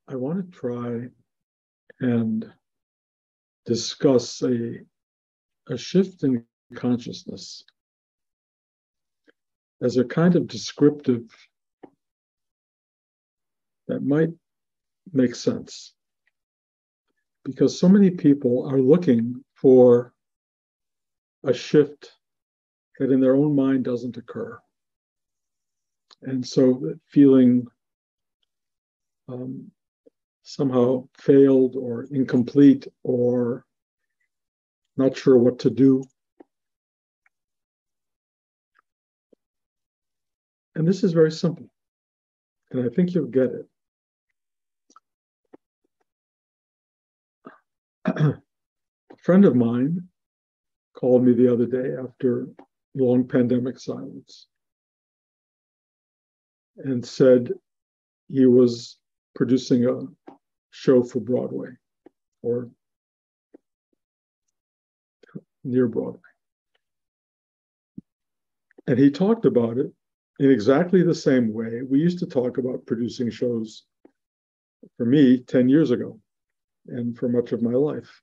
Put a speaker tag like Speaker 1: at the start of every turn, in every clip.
Speaker 1: I want to try and discuss a shift in consciousness as a kind of descriptive that might make sense. Because so many people are looking for a shift that in their own mind doesn't occur. And so feeling somehow failed or incomplete or not sure what to do. And this is very simple. And I think you'll get it. A friend of mine called me the other day after long pandemic silence and said he was producing a show for Broadway or near Broadway. And he talked about it in exactly the same way we used to talk about producing shows for me 10 years ago and for much of my life,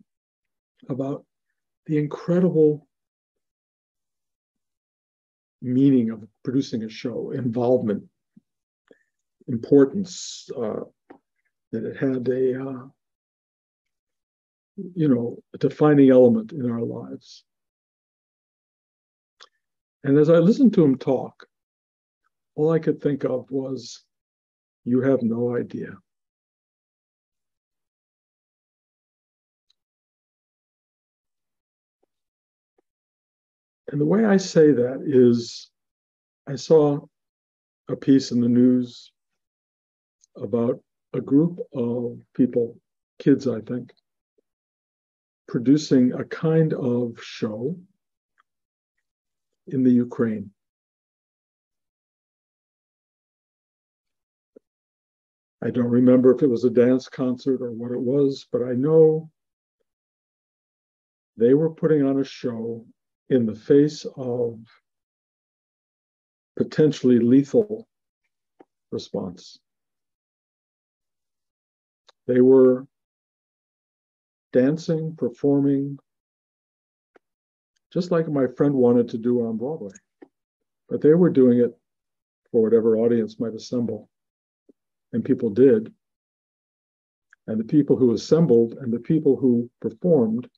Speaker 1: about the incredible meaning of producing a show, involvement, importance, that it had a defining element in our lives. And as I listened to him talk, all I could think of was, you have no idea. And the way I say that is, I saw a piece in the news about a group of people, kids, I think, producing a kind of show in the Ukraine. I don't remember if it was a dance concert or what it was, but I know they were putting on a show in the face of potentially lethal response. They were dancing, performing, just like my friend wanted to do on Broadway. But they were doing it for whatever audience might assemble. And people did. And the people who assembled and the people who performed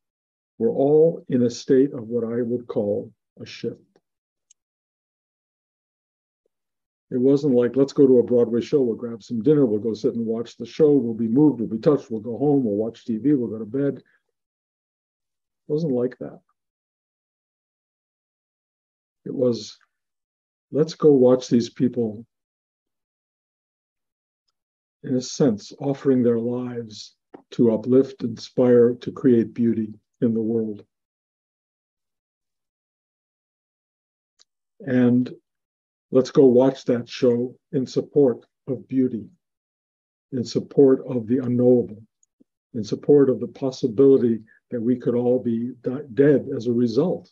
Speaker 1: were all in a state of what I would call a shift. It wasn't like, let's go to a Broadway show, we'll grab some dinner, we'll go sit and watch the show, we'll be moved, we'll be touched, we'll go home, we'll watch TV, we'll go to bed. It wasn't like that. It was, let's go watch these people, in a sense, offering their lives to uplift, inspire, to create beauty in the world. And let's go watch that show in support of beauty, in support of the unknowable, in support of the possibility that we could all be dead as a result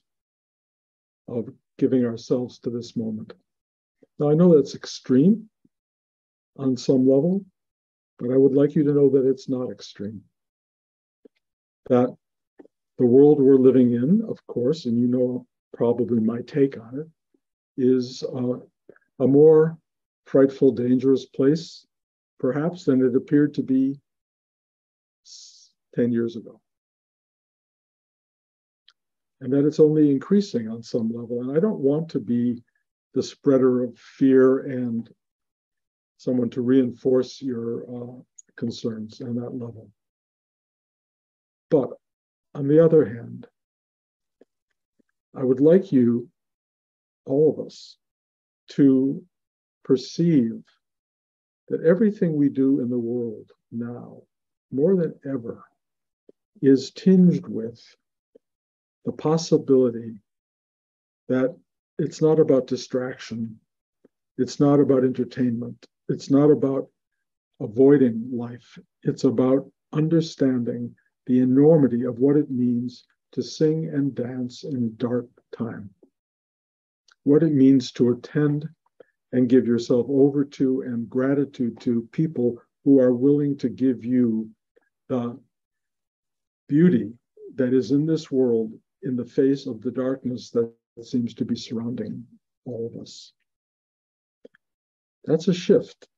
Speaker 1: of giving ourselves to this moment. Now, I know that's extreme on some level, but I would like you to know that it's not extreme. That the world we're living in, of course, and you know probably my take on it, is a more frightful, dangerous place, perhaps, than it appeared to be 10 years ago. And that it's only increasing on some level. And I don't want to be the spreader of fear and someone to reinforce your concerns on that level. But on the other hand, I would like you, all of us, to perceive that everything we do in the world now, more than ever, is tinged with the possibility that it's not about distraction, it's not about entertainment, it's not about avoiding life, it's about understanding the enormity of what it means to sing and dance in dark time, what it means to attend and give yourself over to and gratitude to people who are willing to give you the beauty that is in this world in the face of the darkness that seems to be surrounding all of us. That's a shift.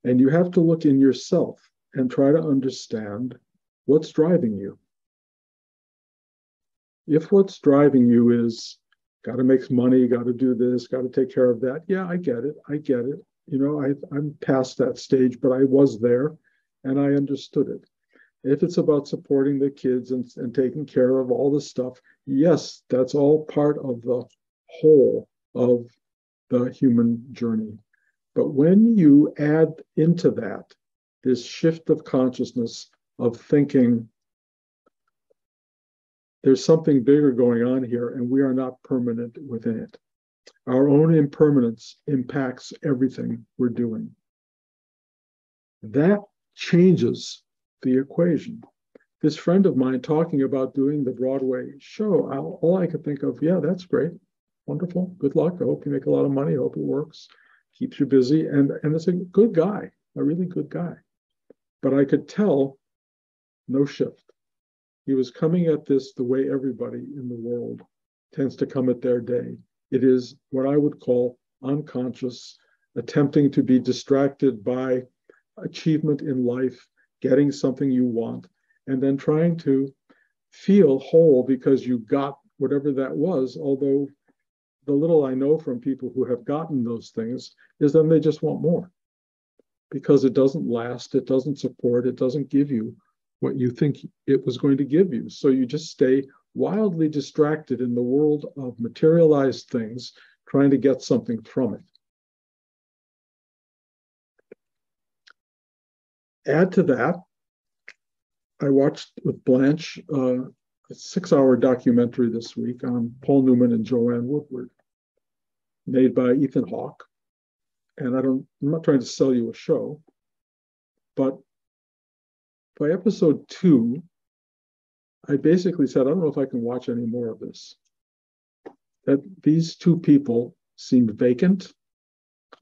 Speaker 1: And you have to look in yourself and try to understand what's driving you. If what's driving you is got to make money, got to do this, got to take care of that, yeah, I get it. I get it. You know, I'm past that stage, but I was there and I understood it. If it's about supporting the kids and taking care of all the stuff, yes, that's all part of the whole of the human journey. But when you add into that this shift of consciousness of thinking, there's something bigger going on here, and we are not permanent within it. Our own impermanence impacts everything we're doing. That changes the equation. This friend of mine talking about doing the Broadway show, all I could think of, yeah, that's great. Wonderful. Good luck. I hope you make a lot of money. I hope it works. Keeps you busy. And it's a good guy, a really good guy. But I could tell no shift. He was coming at this the way everybody in the world tends to come at their day. It is what I would call unconscious, attempting to be distracted by achievement in life, getting something you want, and then trying to feel whole because you got whatever that was, although the little I know from people who have gotten those things is then they just want more because it doesn't last, it doesn't support, it doesn't give you what you think it was going to give you. So you just stay wildly distracted in the world of materialized things, trying to get something from it. Add to that, I watched with Blanche a 6-hour documentary this week on Paul Newman and Joanne Woodward, made by Ethan Hawke. And I'm not trying to sell you a show, but by episode 2, I basically said, I don't know if I can watch any more of this. That these two people seemed vacant,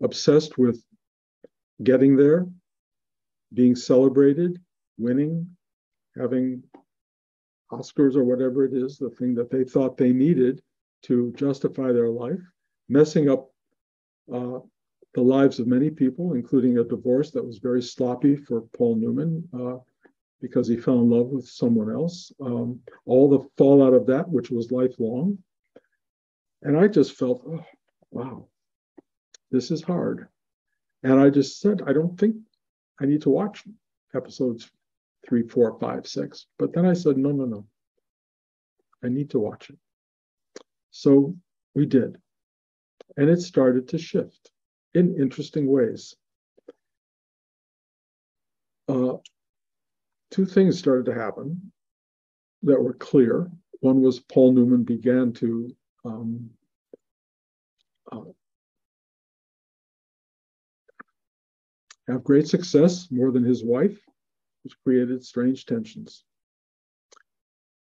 Speaker 1: obsessed with getting there, being celebrated, winning, having Oscars or whatever it is, the thing that they thought they needed to justify their life, messing up the lives of many people, including a divorce that was very sloppy for Paul Newman because he fell in love with someone else. All the fallout of that, which was lifelong. And I just felt, oh, wow, this is hard. And I just said, I don't think I need to watch episodes 3, 4, 5, 6. But then I said, no. I need to watch it. So we did. And it started to shift in interesting ways. Two things started to happen that were clear. One was Paul Newman began to have great success, more than his wife, which created strange tensions.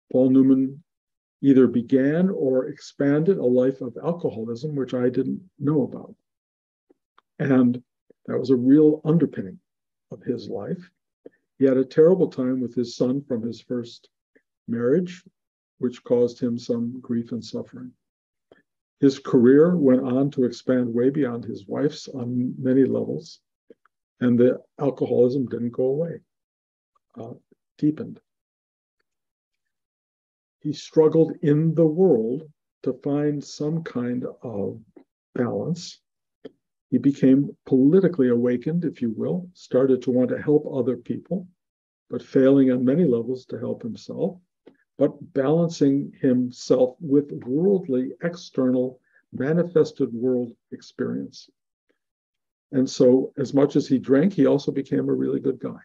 Speaker 1: Paul Newman either began or expanded a life of alcoholism, which I didn't know about. And that was a real underpinning of his life. He had a terrible time with his son from his first marriage, which caused him some grief and suffering. His career went on to expand way beyond his wife's on many levels, and the alcoholism didn't go away, deepened. He struggled in the world to find some kind of balance. He became politically awakened, if you will, started to want to help other people, but failing on many levels to help himself, but balancing himself with worldly, external, manifested world experience. And so as much as he drank, he also became a really good guy.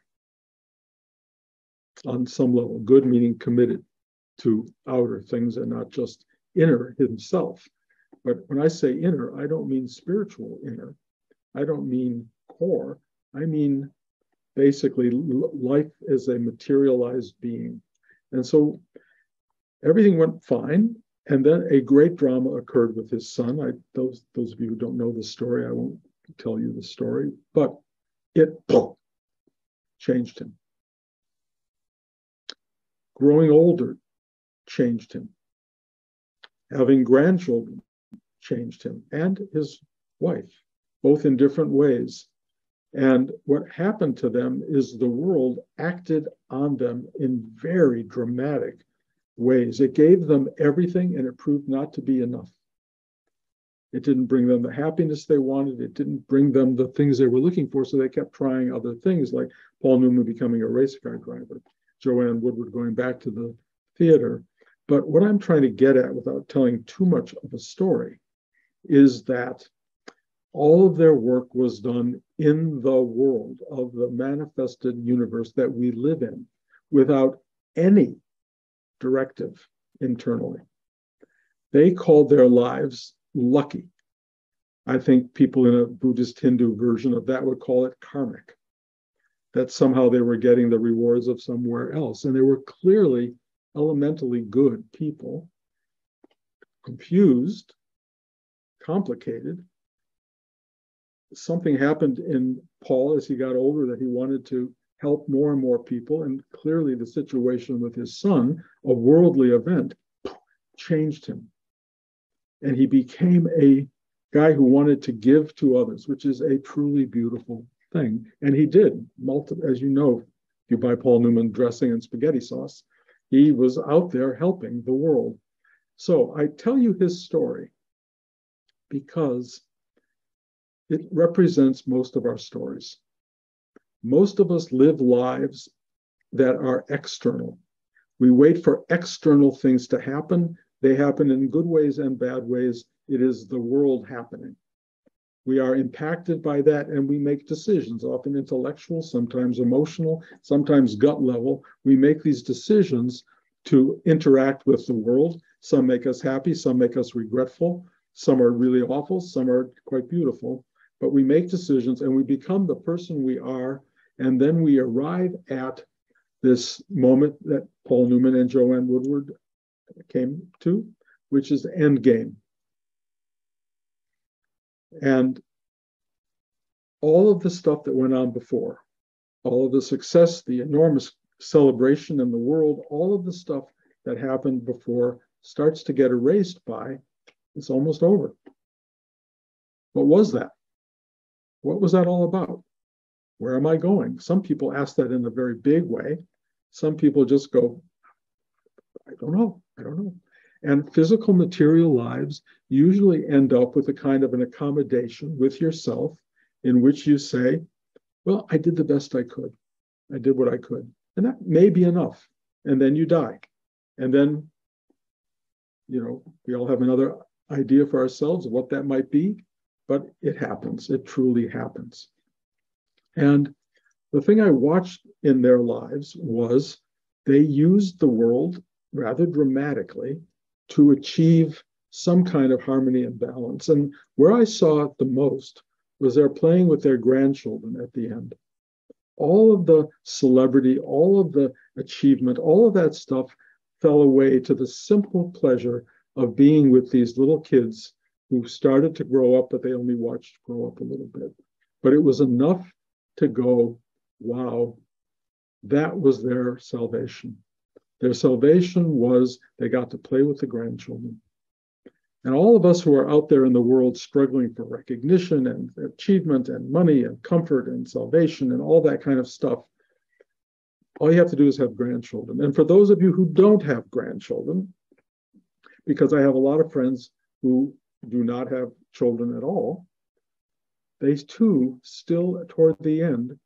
Speaker 1: On some level, good meaning committed to outer things and not just inner himself. But when I say inner, I don't mean spiritual inner. I don't mean core. I mean basically life as a materialized being. And so everything went fine. And then a great drama occurred with his son. Those of you who don't know the story, I won't tell you the story, but it changed him. Growing older changed him. Having grandchildren changed him and his wife, both in different ways. And what happened to them is the world acted on them in very dramatic ways. It gave them everything, and it proved not to be enough. It didn't bring them the happiness they wanted. It didn't bring them the things they were looking for, so they kept trying other things, like Paul Newman becoming a race car driver, Joanne Woodward going back to the theater. But what I'm trying to get at, without telling too much of a story, is that all of their work was done in the world of the manifested universe that we live in, without any directive internally. They called their lives lucky. I think people in a Buddhist Hindu version of that would call it karmic, that somehow they were getting the rewards of somewhere else. And they were clearly elementally good people, confused, complicated. Something happened in Paul as he got older that he wanted to help more and more people. And clearly the situation with his son, a worldly event, changed him. And he became a guy who wanted to give to others, which is a truly beautiful thing. And he did. As you know, if you buy Paul Newman dressing and spaghetti sauce, he was out there helping the world. So I tell you his story because it represents most of our stories. Most of us live lives that are external. We wait for external things to happen. They happen in good ways and bad ways. It is the world happening. We are impacted by that, and we make decisions, often intellectual, sometimes emotional, sometimes gut level. We make these decisions to interact with the world. Some make us happy, some make us regretful, some are really awful, some are quite beautiful. But we make decisions and we become the person we are, and then we arrive at this moment that Paul Newman and Joanne Woodward came to, which is the end game. And all of the stuff that went on before, all of the success, the enormous celebration in the world, all of the stuff that happened before starts to get erased by, it's almost over. What was that? What was that all about? Where am I going? Some people ask that in a very big way. Some people just go, I don't know. And physical material lives usually end up with a kind of an accommodation with yourself in which you say, well, I did the best I could. I did what I could. And that may be enough. And then you die. And then, we all have another idea for ourselves of what that might be, but it happens. It truly happens. And the thing I watched in their lives was they used the world rather dramatically to achieve some kind of harmony and balance. And where I saw it the most was they're playing with their grandchildren at the end. All of the celebrity, all of the achievement, all of that stuff fell away to the simple pleasure of being with these little kids who started to grow up, but they only watched grow up a little bit. But it was enough to go, wow, that was their salvation. Their salvation was they got to play with the grandchildren. And all of us who are out there in the world struggling for recognition and achievement and money and comfort and salvation and all that kind of stuff, all you have to do is have grandchildren. And for those of you who don't have grandchildren, because I have a lot of friends who do not have children at all, they too, still toward the end,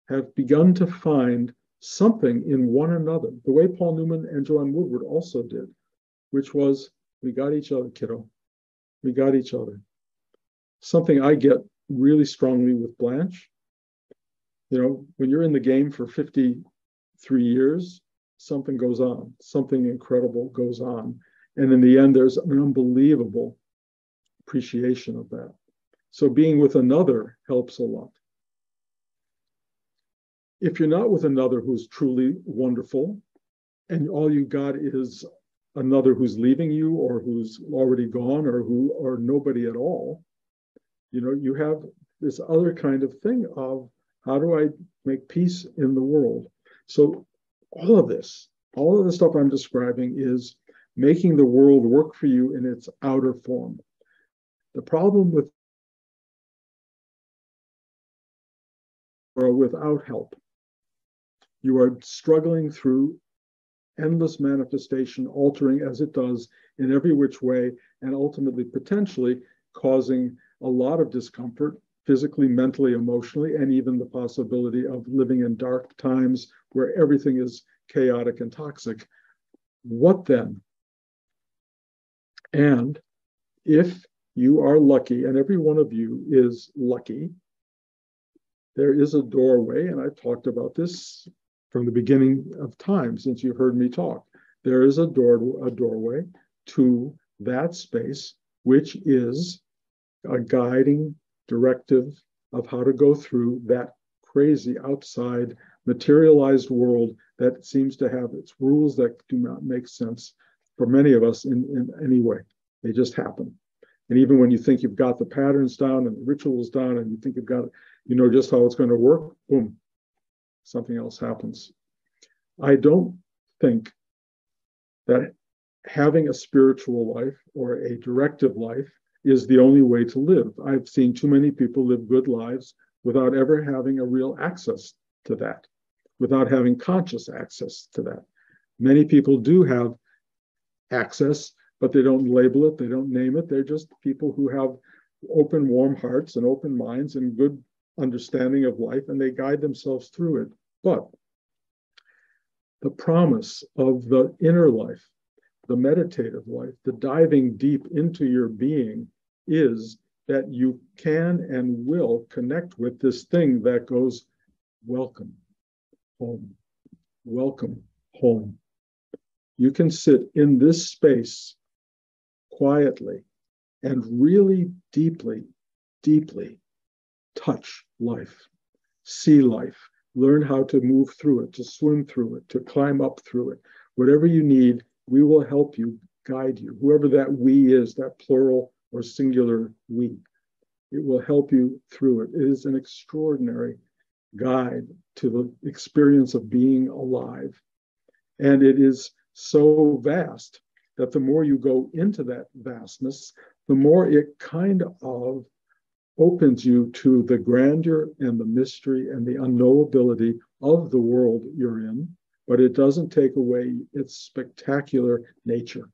Speaker 1: have begun to find something in one another, the way Paul Newman and Joanne Woodward also did, which was, we got each other, kiddo. We got each other. Something I get really strongly with Blanche. When you're in the game for 53 years, something goes on. Something incredible goes on. And in the end, there's an unbelievable appreciation of that. So being with another helps a lot. If you're not with another who's truly wonderful, and all you got is another who's leaving you or who's already gone or nobody at all, you have this other kind of thing of How do I make peace in the world? So all of this, all of the stuff I'm describing is making the world work for you in its outer form. The problem with or without help, you are struggling through endless manifestation, altering as it does in every which way, and ultimately potentially causing a lot of discomfort physically, mentally, emotionally, and even the possibility of living in dark times where everything is chaotic and toxic. What then? And if you are lucky, and every one of you is lucky, there is a doorway, and I've talked about this from the beginning of time since you heard me talk. There is a doorway to that space, which is a guiding directive of how to go through that crazy outside materialized world that seems to have its rules that do not make sense for many of us in any way. They just happen. And even when you think you've got the patterns down and the rituals down and you think you've got, you know just how it's going to work, boom, something else happens. I don't think that having a spiritual life or a directive life is the only way to live. I've seen too many people live good lives without ever having a real access to that, without having conscious access to that. Many people do have access, but they don't label it, they don't name it. They're just people who have open, warm hearts and open minds and good understanding of life, and they guide themselves through it. But the promise of the inner life, the meditative life, the diving deep into your being is that you can and will connect with this thing that goes, welcome home, welcome home. You can sit in this space quietly and really deeply, deeply touch life, see life, learn how to move through it, to swim through it, to climb up through it. Whatever you need, we will help you, guide you. Whoever that we is, that plural or singular we, it will help you through it. It is an extraordinary guide to the experience of being alive. And it is so vast that the more you go into that vastness, the more it kind of opens you to the grandeur and the mystery and the unknowability of the world you're in, but it doesn't take away its spectacular nature.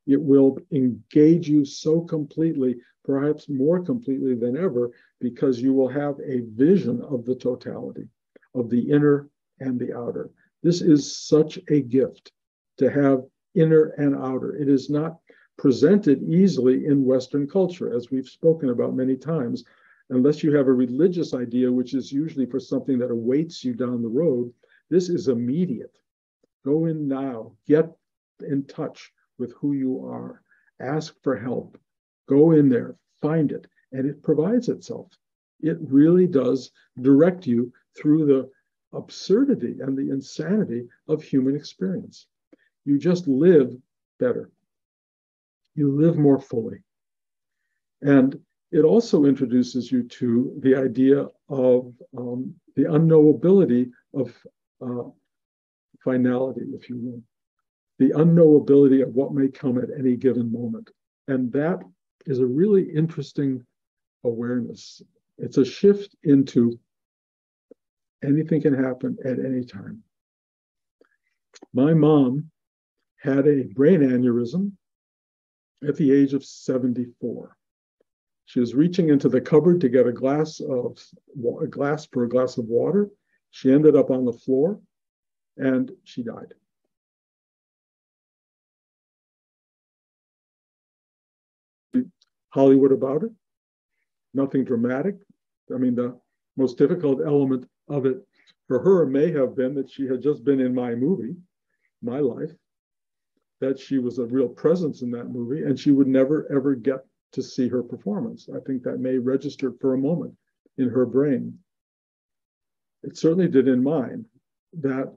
Speaker 1: It will engage you so completely, perhaps more completely than ever, because you will have a vision of the totality, of the inner and the outer. This is such a gift to have inner and outer. It is not presented easily in Western culture, as we've spoken about many times, unless you have a religious idea, which is usually for something that awaits you down the road. This is immediate. Go in now, get in touch with who you are, ask for help, go in there, find it, and it provides itself. It really does direct you through the absurdity and the insanity of human experience. You just live better. You live more fully. And it also introduces you to the idea of the unknowability of finality, if you will, the unknowability of what may come at any given moment. And that is a really interesting awareness. It's a shift into anything can happen at any time. My mom had a brain aneurysm at the age of 74. She was reaching into the cupboard to get a glass for a glass of water. She ended up on the floor and she died. Hollywood about it, nothing dramatic. I mean, the most difficult element of it for her may have been that she had just been in my movie, my life, that she was a real presence in that movie, and she would never, ever get to see her performance. I think that may register for a moment in her brain. It certainly did in mine. That,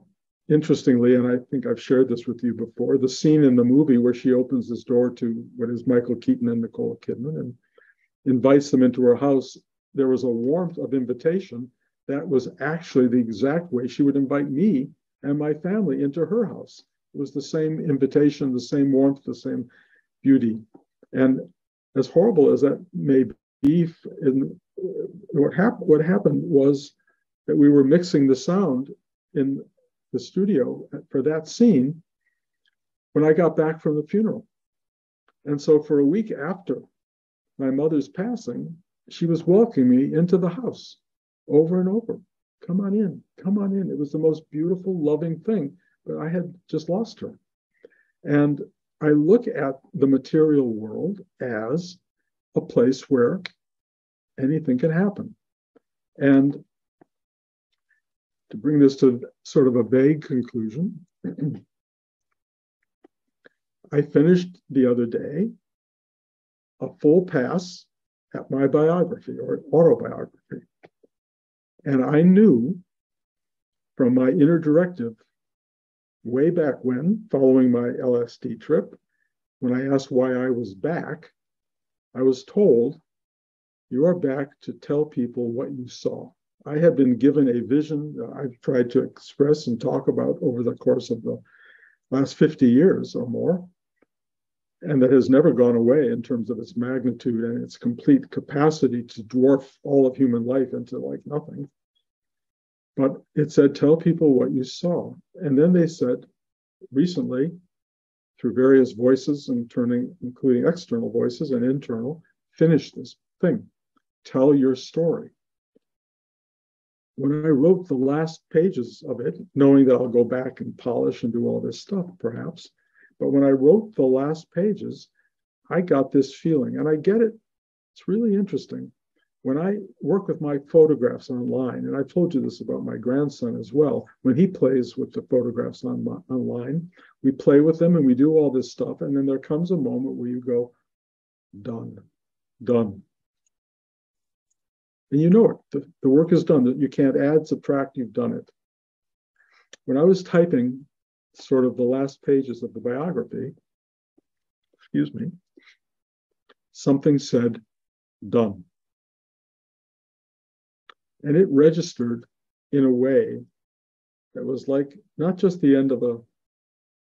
Speaker 1: interestingly, and I think I've shared this with you before, the scene in the movie where she opens this door to what is Michael Keaton and Nicole Kidman and invites them into her house, there was a warmth of invitation that was actually the exact way she would invite me and my family into her house. It was the same invitation, the same warmth, the same beauty. And as horrible as that may be, what happened was that we were mixing the sound in the studio for that scene when I got back from the funeral. And so for a week after my mother's passing, she was welcoming me into the house over and over. Come on in, come on in. It was the most beautiful, loving thing, but I had just lost her. And I look at the material world as a place where anything can happen. And to bring this to sort of a vague conclusion, I finished the other day a full pass at my biography or autobiography. And I knew from my inner directive way back when, following my LSD trip, when I asked why I was back, I was told, you are back to tell people what you saw. I had been given a vision that I've tried to express and talk about over the course of the last 50 years or more, and that has never gone away in terms of its magnitude and its complete capacity to dwarf all of human life into like nothing. But it said, tell people what you saw. And then they said, recently, through various voices, including external voices and internal, finish this thing. Tell your story. When I wrote the last pages of it, knowing that I'll go back and polish and do all this stuff, perhaps, but when I wrote the last pages, I got this feeling, and I get it. It's really interesting. When I work with my photographs online, and I told you this about my grandson as well, when he plays with the photographs online, we play with them and we do all this stuff, and then there comes a moment where you go, done, done. And you know it, the work is done, that you can't add, subtract, you've done it. When I was typing sort of the last pages of the biography, something said, done. And it registered in a way that was like not just the end of a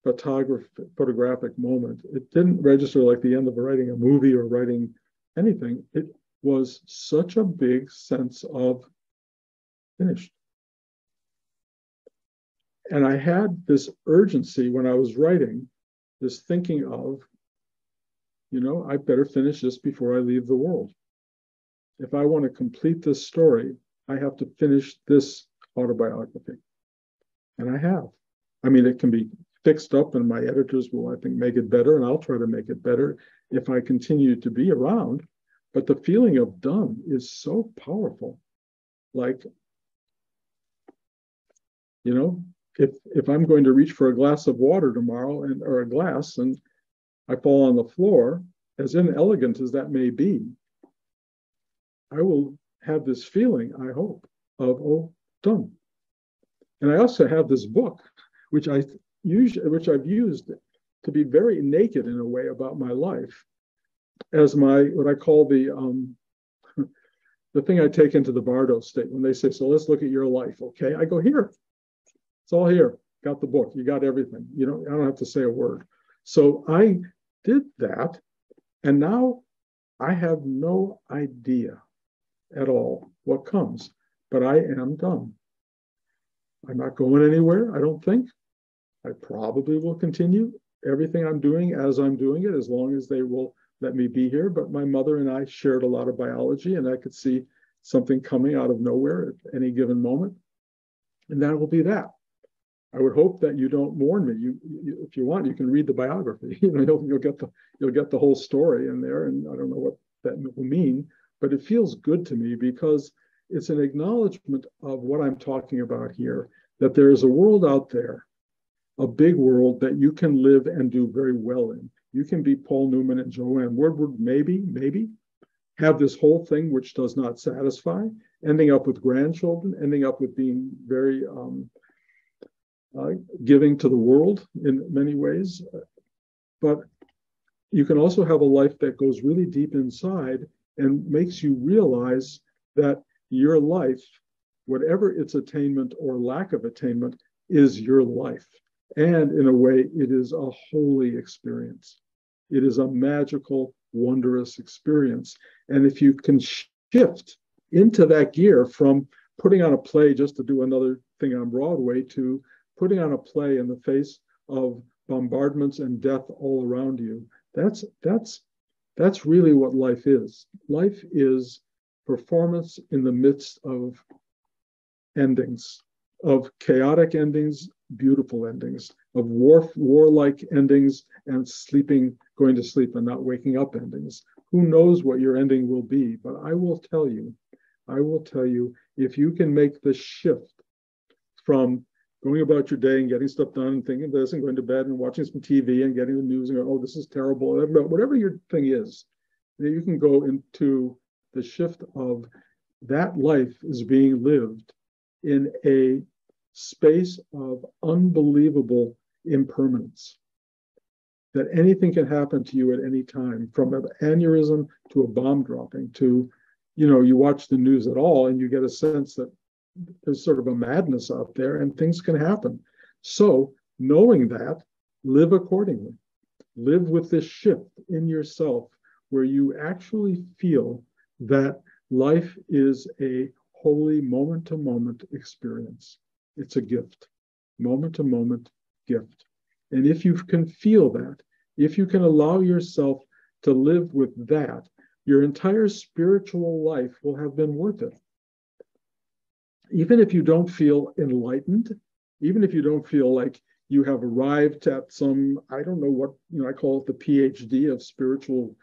Speaker 1: photographic moment. It didn't register like the end of writing a movie or writing anything. It was such a big sense of finished. And I had this urgency when I was writing, this thinking of, I better finish this before I leave the world. If I want to complete this story, I have to finish this autobiography. And I have. I mean, it can be fixed up and my editors will, I think, make it better, and I'll try to make it better if I continue to be around. But the feeling of done is so powerful. Like, if I'm going to reach for a glass of water tomorrow or a glass and I fall on the floor, as inelegant as that may be, I will have this feeling, I hope, of done. And I also have this book, which I've used to be very naked in a way about my life, as what I call the thing I take into the Bardo state when they say, so let's look at your life, okay? I go, here. It's all here. Got the book. You got everything. I don't have to say a word. So I did that, and now I have no idea at all what comes, but I am done. I'm not going anywhere, I don't think. I probably will continue everything I'm doing as I'm doing it, as long as they will let me be here. But my mother and I shared a lot of biology, and I could see something coming out of nowhere at any given moment. And that will be that. I would hope that you don't mourn me. You if you want, you can read the biography. You'll get the whole story in there, and I don't know what that will mean, but it feels good to me because it's an acknowledgement of what I'm talking about here, that there is a world out there, a big world that you can live and do very well in. You can be Paul Newman and Joanne Woodward, maybe, have this whole thing which does not satisfy, ending up with grandchildren, ending up with being very giving to the world in many ways. But you can also have a life that goes really deep inside and makes you realize that your life whatever its attainment or lack of attainment is your life. And in a way, it is a holy experience. It is a magical, wondrous experience. And if you can shift into that gear from putting on a play just to do another thing on Broadway to putting on a play in the face of bombardments and death all around you, that's really what life is. Life is performance in the midst of endings, of chaotic endings, beautiful endings, of warlike endings, and going to sleep and not waking up endings. Who knows what your ending will be? But I will tell you, if you can make the shift from going about your day and getting stuff done and thinking this and going to bed and watching some TV and getting the news and going, oh, this is terrible, whatever your thing is, you can go into the shift of that life is being lived in a space of unbelievable impermanence. That anything can happen to you at any time, from an aneurysm to a bomb dropping to, you watch the news at all and you get a sense that there's sort of a madness out there and things can happen. So knowing that, live accordingly. Live with this shift in yourself where you actually feel that life is a holy moment-to-moment experience. It's a gift, moment-to-moment gift. And if you can feel that, if you can allow yourself to live with that, your entire spiritual life will have been worth it. Even if you don't feel enlightened, even if you don't feel like you have arrived at some, I don't know what, I call it the PhD of spiritual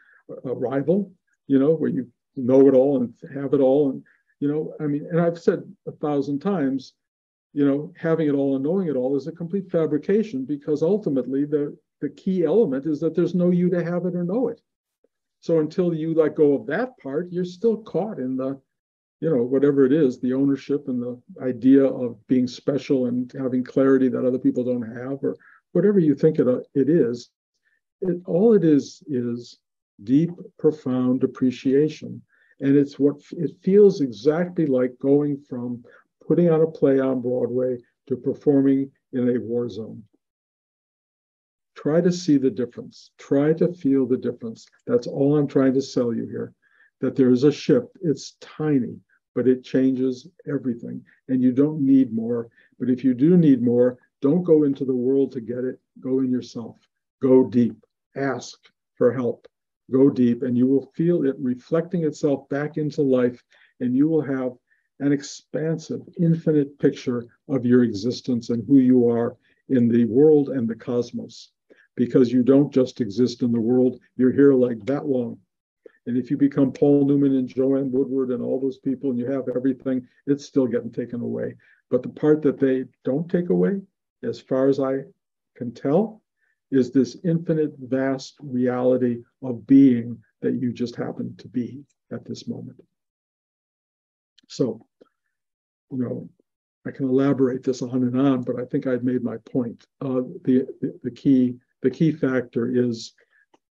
Speaker 1: arrival, where you know it all and have it all. And, and I've said 1,000 times, having it all and knowing it all is a complete fabrication, because ultimately the key element is that there's no you to have it or know it. So until you let go of that part, you're still caught in the, whatever it is, the ownership and the idea of being special and having clarity that other people don't have, or whatever you think it is. All it is deep, profound appreciation. And it feels exactly like going from putting on a play on Broadway to performing in a war zone. Try to see the difference. Try to feel the difference. That's all I'm trying to sell you here, that there is a shift. It's tiny, but it changes everything. And you don't need more. But if you do need more, don't go into the world to get it. Go in yourself. Go deep. Ask for help. Go deep, and you will feel it reflecting itself back into life, and you will have an expansive, infinite picture of your existence and who you are in the world and the cosmos. Because you don't just exist in the world, you're here like that long. And if you become Paul Newman and Joanne Woodward and all those people and you have everything, it's still getting taken away. But the part that they don't take away, as far as I can tell, is this infinite, vast reality of being that you just happen to be at this moment. So, I can elaborate this on and on, but I think I've made my point. The key factor is,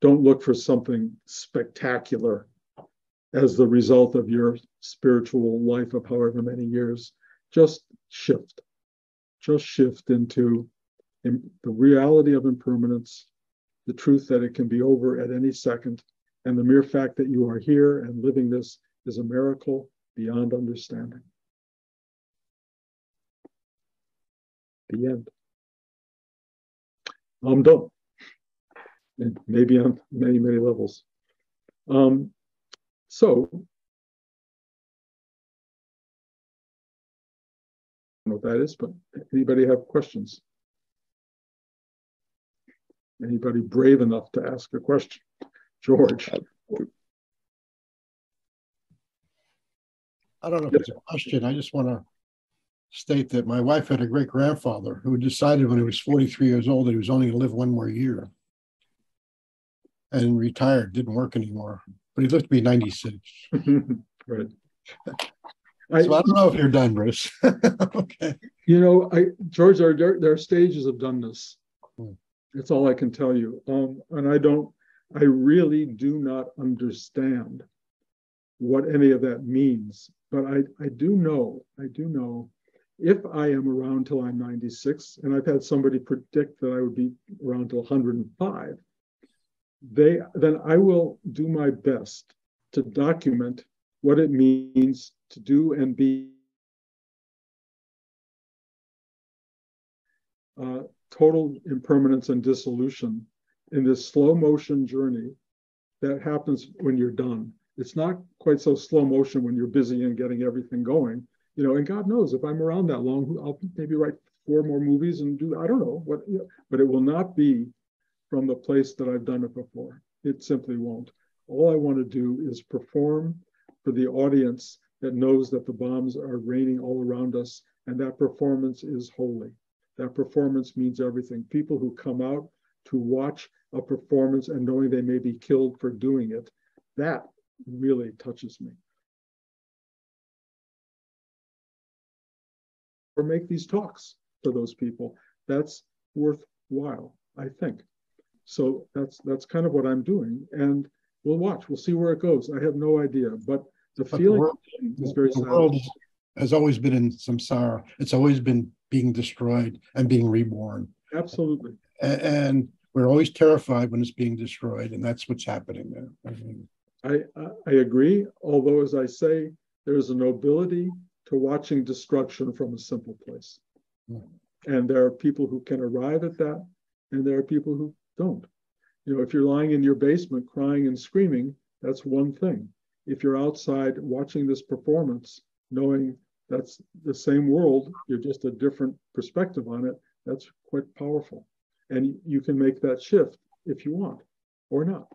Speaker 1: don't look for something spectacular as the result of your spiritual life of however many years. Just shift. Just shift into the reality of impermanence, the truth that it can be over at any second, and the mere fact that you are here and living this is a miracle beyond understanding. The end. I'm done. And maybe on many, many levels. So, I don't know what that is, but anybody have questions? Anybody brave enough to ask a question? George.
Speaker 2: I don't know if it's a question. I just want to state that my wife had a great-grandfather who decided when he was 43 years old that he was only going to live one more year, and retired, didn't work anymore. But he lived to be 96.
Speaker 1: Right.
Speaker 2: So I don't know if you're done, Bruce. Okay.
Speaker 1: George, there are stages of doneness. That's all I can tell you. And I really do not understand what any of that means. But I do know if I am around till I'm 96, and I've had somebody predict that I would be around till 105, then I will do my best to document what it means to do and be total impermanence and dissolution in this slow motion journey that happens when you're done. It's not quite so slow motion when you're busy and getting everything going, and God knows if I'm around that long, I'll maybe write 4 more movies and do, I don't know what, but it will not be from the place that I've done it before. It simply won't. All I want to do is perform for the audience that knows that the bombs are raining all around us, and that performance is holy. That performance means everything. People who come out to watch a performance and knowing they may be killed for doing it, that really touches me. Or make these talks for those people. That's worthwhile, I think. So that's kind of what I'm doing. And we'll watch. We'll see where it goes. I have no idea. But the feeling is very sad. The world
Speaker 2: has always been in samsara. It's always been being destroyed and being reborn.
Speaker 1: Absolutely.
Speaker 2: And we're always terrified when it's being destroyed. And that's what's happening there.
Speaker 1: I agree. Although, as I say, there is a nobility to watching destruction from a simple place. And there are people who can arrive at that, and there are people who don't. If you're lying in your basement crying and screaming, that's one thing. If you're outside watching this performance, knowing that's the same world, you're just a different perspective on it, that's quite powerful. And you can make that shift if you want or not.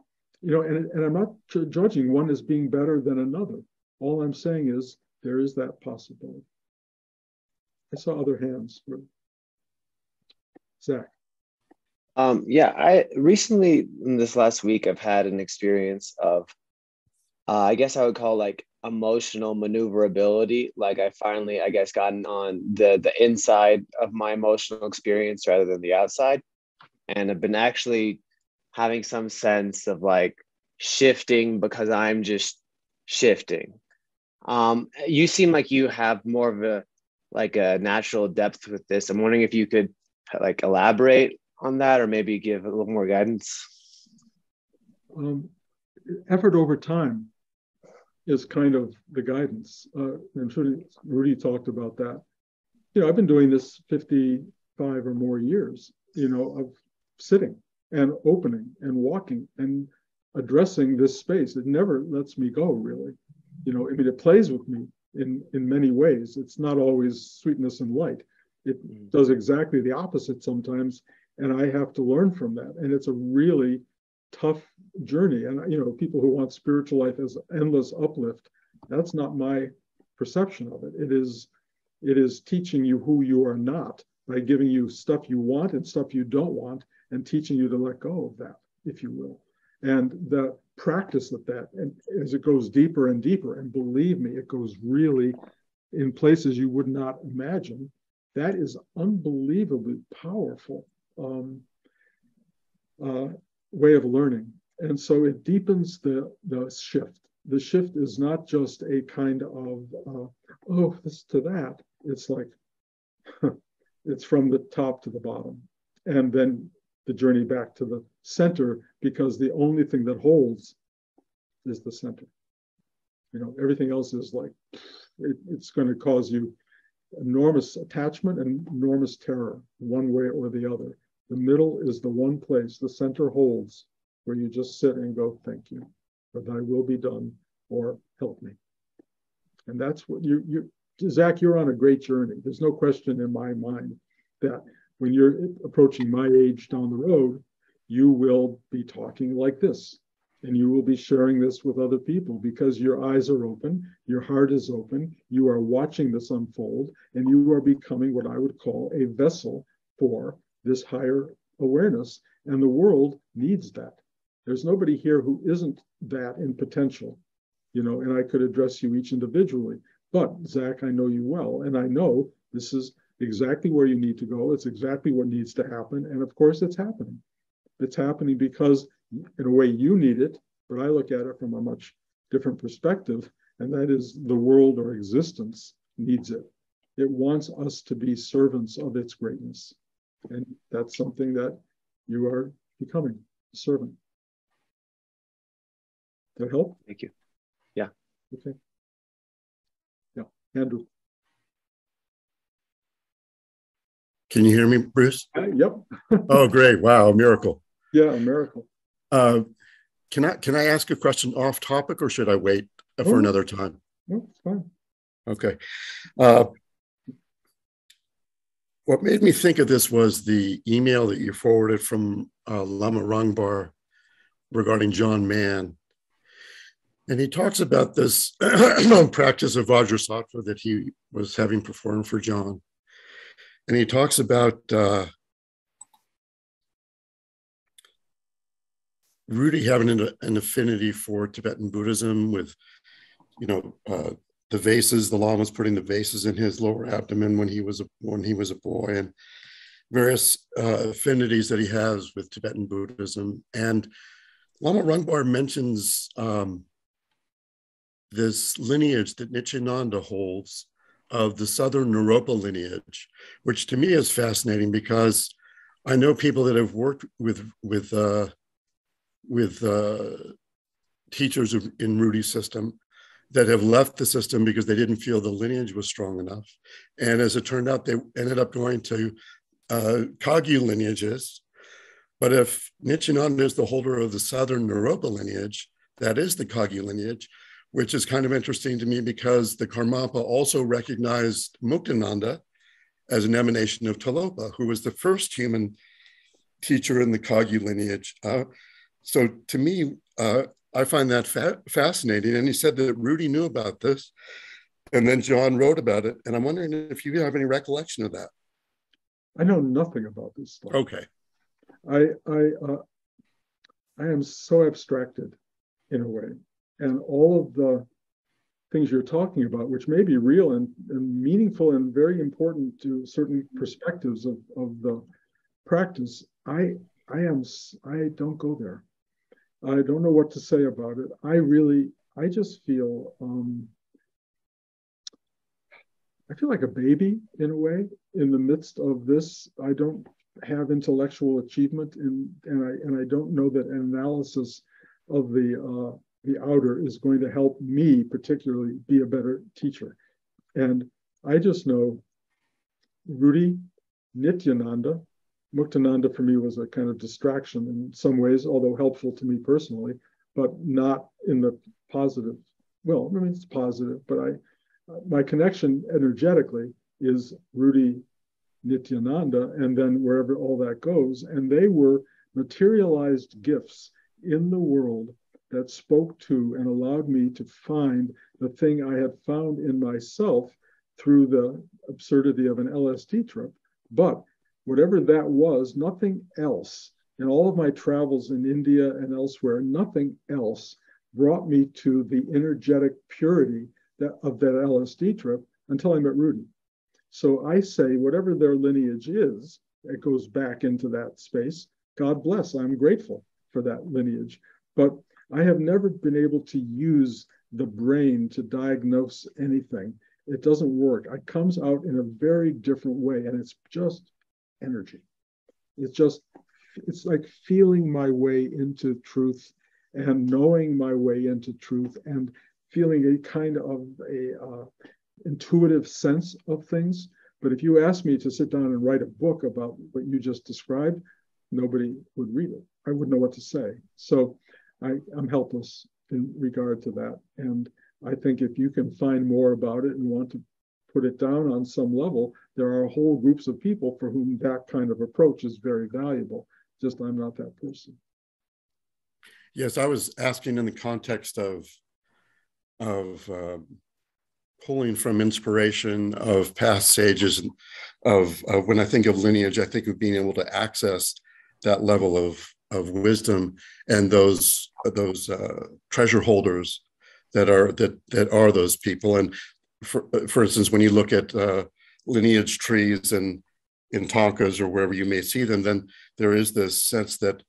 Speaker 1: And I'm not judging one as being better than another. All I'm saying is there is that possibility. I saw other hands. Zach.
Speaker 3: I recently, in this last week, I've had an experience of, I guess I would call like emotional maneuverability. Like I finally, I guess, gotten on the inside of my emotional experience rather than the outside. And I've been actually having some sense of like shifting because I'm just shifting. You seem like you have more of a natural depth with this. I'm wondering if you could like elaborate on that or maybe give a little more guidance.
Speaker 1: Effort over time is kind of the guidance. I'm sure Rudy talked about that. I've been doing this 55 or more years, of sitting and opening and walking and addressing this space. It never lets me go, really. It plays with me in many ways. It's not always sweetness and light. It does exactly the opposite sometimes, and I have to learn from that. And it's a really tough journey. And people who want spiritual life as endless uplift, that's not my perception of it. It is teaching you who you are not by giving you stuff you want and stuff you don't want, and teaching you to let go of that, if you will. And the practice of that, and as it goes deeper and deeper, and believe me, it goes really in places you would not imagine. That is unbelievably powerful way of learning. And so it deepens the shift. The shift is not just a kind of, this to that. It's like, it's from the top to the bottom. And then the journey back to the center, because the only thing that holds is the center. Everything else is like, it's going to cause you enormous attachment and enormous terror, one way or the other. The middle is the one place, the center holds, where you just sit and go, thank you, or thy will be done, or help me. And that's what Zach, you're on a great journey. There's no question in my mind that when you're approaching my age down the road, you will be talking like this, and you will be sharing this with other people because your eyes are open, your heart is open, you are watching this unfold, and you are becoming what I would call a vessel for this higher awareness. And the world needs that. There's nobody here who isn't that in potential, and I could address you each individually. But Zach, I know you well, and I know this is exactly where you need to go. It's exactly what needs to happen. And of course, it's happening. It's happening because in a way you need it, but I look at it from a much different perspective, and that is the world or existence needs it. It wants us to be servants of its greatness. And that's something that you are becoming, a servant. Does that help?
Speaker 3: Thank you. Yeah.
Speaker 1: Okay. Yeah. Andrew.
Speaker 4: Can you hear me, Bruce?
Speaker 1: Yep.
Speaker 4: Oh, great. Wow, a miracle.
Speaker 1: Yeah, a miracle.
Speaker 4: Can I ask a question off topic, or should I wait for another time?
Speaker 1: No, it's fine.
Speaker 4: Okay. What made me think of this was the email that you forwarded from Lama Rangbar regarding John Mann. And he talks about this practice of Vajrasattva that he was having performed for John. And he talks about Rudy having an affinity for Tibetan Buddhism with, the vases, the lamas putting the vases in his lower abdomen when he was a boy, and various affinities that he has with Tibetan Buddhism. And Lama Rangbar mentions this lineage that Nityananda holds of the Southern Naropa lineage, which to me is fascinating because I know people that have worked with teachers in Rudy's system that have left the system because they didn't feel the lineage was strong enough. And as it turned out, they ended up going to Kagyu lineages. But if Nityananda is the holder of the Southern Naropa lineage, that is the Kagyu lineage, which is kind of interesting to me because the Karmapa also recognized Muktananda as an emanation of Talopa, who was the first human teacher in the Kagyu lineage. So to me, I find that fascinating. And he said that Rudy knew about this, and then John wrote about it. And I'm wondering if you have any recollection of that.
Speaker 1: I know nothing about this stuff.
Speaker 4: Okay.
Speaker 1: I am so abstracted in a way. And all of the things you're talking about, which may be real and meaningful and very important to certain perspectives of the practice, I don't go there. I don't know what to say about it. I just feel, I feel like a baby in a way in the midst of this. I don't have intellectual achievement, and I don't know that an analysis of the outer is going to help me particularly be a better teacher. And I just know Rudy, Nityananda, Muktananda for me was a kind of distraction in some ways, although helpful to me personally, but not in the positive. Well, I mean, it's positive, but my connection energetically is Rudy, Nityananda, and then wherever all that goes. And they were materialized gifts in the world that spoke to and allowed me to find the thing I had found in myself through the absurdity of an LSD trip. But whatever that was, nothing else in all of my travels in India and elsewhere, nothing else brought me to the energetic purity of that LSD trip until I met Rudy. So I say, whatever their lineage is, it goes back into that space. God bless, I'm grateful for that lineage. But I have never been able to use the brain to diagnose anything. It doesn't work. It comes out in a very different way, and it's just energy. It's like feeling my way into truth and knowing my way into truth and feeling a kind of intuitive sense of things. But if you ask me to sit down and write a book about what you just described, nobody would read it. I wouldn't know what to say. So I'm helpless in regard to that. And I think if you can find more about it and want to put it down on some level, there are whole groups of people for whom that kind of approach is very valuable. Just I'm not that person.
Speaker 4: Yes, I was asking in the context of pulling from inspiration of past sages, and of when I think of lineage, I think of being able to access that level of wisdom and those treasure holders that are those people. And for instance, when you look at lineage trees and in Tonkas or wherever you may see them, then there is this sense that